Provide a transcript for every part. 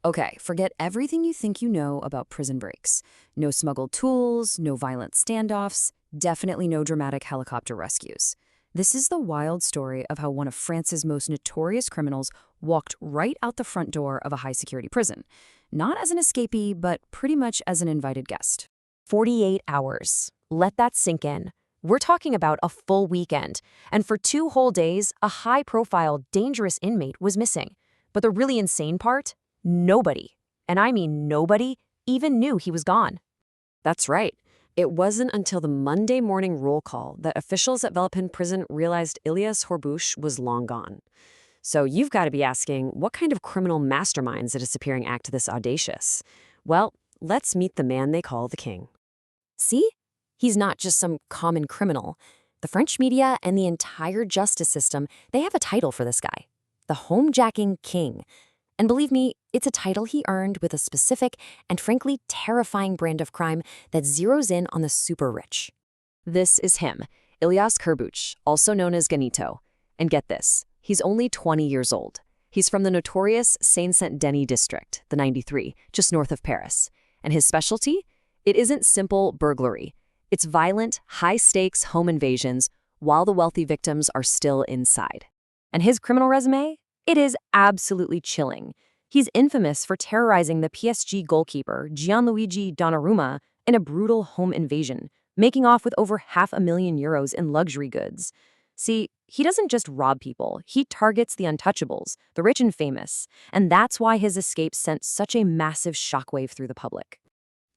Okay, forget everything you think you know about prison breaks. No smuggled tools, no violent standoffs, definitely no dramatic helicopter rescues. This is the wild story of how one of France's most notorious criminals walked right out the front door of a high-security prison. Not as an escapee, but pretty much as an invited guest. 48 hours. Let that sink in. We're talking about a full weekend, and for 2 whole days, a high-profile, dangerous inmate was missing. But the really insane part? Nobody, and I mean nobody, even knew he was gone. That's right. It wasn't until the Monday morning roll call that officials at Villepinte prison realized Ilyas Kherbouch was long gone. So you've got to be asking, what kind of criminal masterminds a disappearing act this audacious? Well, let's meet the man they call the king. See? He's not just some common criminal. The French media and the entire justice system, they have a title for this guy. The homejacking king. And believe me, it's a title he earned with a specific and frankly terrifying brand of crime that zeroes in on the super rich. This is him, Ilyas Kherbouch, also known as Ganito. And get this, he's only 20 years old. He's from the notorious Seine-Saint-Denis district, the 93, just north of Paris. And his specialty? It isn't simple burglary. It's violent, high-stakes home invasions while the wealthy victims are still inside. And his criminal resume? It is absolutely chilling. He's infamous for terrorizing the PSG goalkeeper, Gianluigi Donnarumma, in a brutal home invasion, making off with over €500,000 in luxury goods. See, he doesn't just rob people, he targets the untouchables, the rich and famous, and that's why his escape sent such a massive shockwave through the public.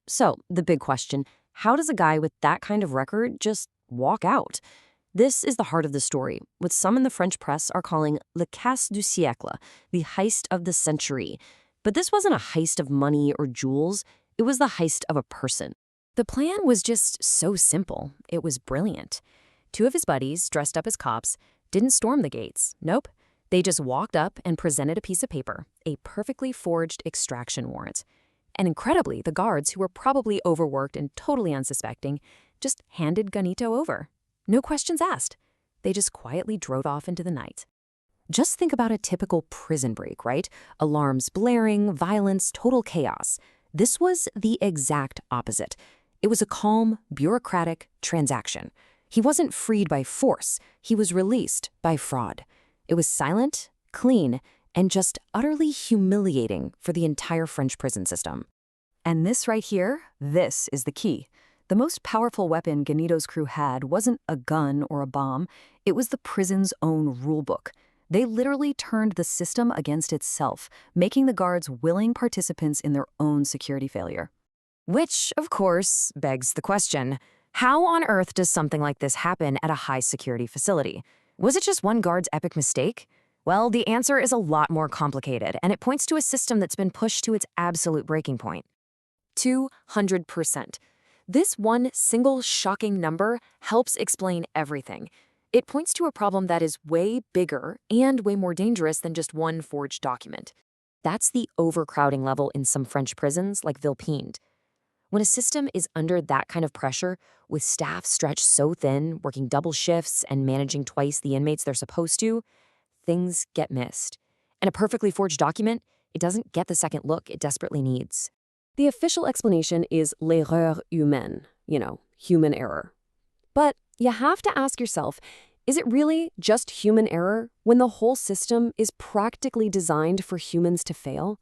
So, the big question, how does a guy with that kind of record just walk out? This is the heart of the story, what some in the French press are calling le casse du siècle, the heist of the century. But this wasn't a heist of money or jewels, it was the heist of a person. The plan was just so simple. It was brilliant. 2 of his buddies, dressed up as cops, didn't storm the gates. Nope. They just walked up and presented a piece of paper, a perfectly forged extraction warrant. And incredibly, the guards, who were probably overworked and totally unsuspecting, just handed Ganito over. No questions asked. They just quietly drove off into the night. Just think about a typical prison break, right? Alarms blaring, violence, total chaos. This was the exact opposite. It was a calm, bureaucratic transaction. He wasn't freed by force. He was released by fraud. It was silent, clean, and just utterly humiliating for the entire French prison system. And this right here, this is the key. The most powerful weapon Ganito's crew had wasn't a gun or a bomb, it was the prison's own rulebook. They literally turned the system against itself, making the guards willing participants in their own security failure. Which, of course, begs the question, how on earth does something like this happen at a high-security facility? Was it just one guard's epic mistake? Well, the answer is a lot more complicated, and it points to a system that's been pushed to its absolute breaking point. 200%. This one single shocking number helps explain everything. It points to a problem that is way bigger and way more dangerous than just one forged document. That's the overcrowding level in some French prisons like Villepinte. When a system is under that kind of pressure, with staff stretched so thin, working double shifts and managing twice the inmates they're supposed to, things get missed. And a perfectly forged document, it doesn't get the second look it desperately needs. The official explanation is l'erreur humaine, human error. But you have to ask yourself, is it really just human error when the whole system is practically designed for humans to fail?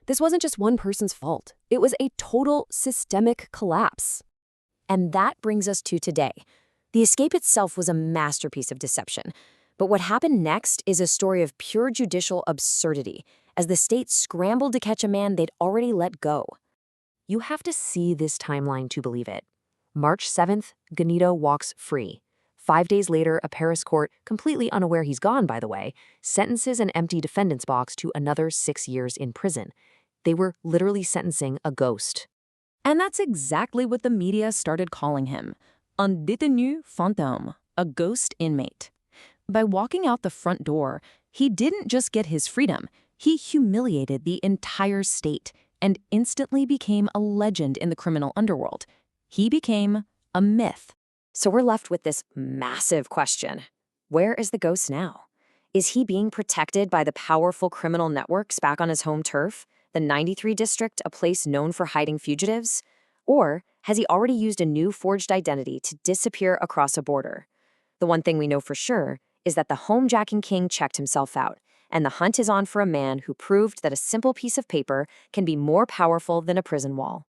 This wasn't just one person's fault. It was a total systemic collapse. And that brings us to today. The escape itself was a masterpiece of deception. But what happened next is a story of pure judicial absurdity, as the state scrambled to catch a man they'd already let go. You have to see this timeline to believe it. March 7th, Ganito walks free. 5 days later, a Paris court, completely unaware he's gone, by the way, sentences an empty defendant's box to another 6 years in prison. They were literally sentencing a ghost. And that's exactly what the media started calling him, un détenu fantôme, a ghost inmate. By walking out the front door, he didn't just get his freedom, he humiliated the entire state and instantly became a legend in the criminal underworld. He became a myth. So we're left with this massive question. Where is the ghost now? Is he being protected by the powerful criminal networks back on his home turf? the 93 district a place known for hiding fugitives? Or has he already used a new forged identity to disappear across a border? The one thing we know for sure is that the homejacking king checked himself out, and the hunt is on for a man who proved that a simple piece of paper can be more powerful than a prison wall.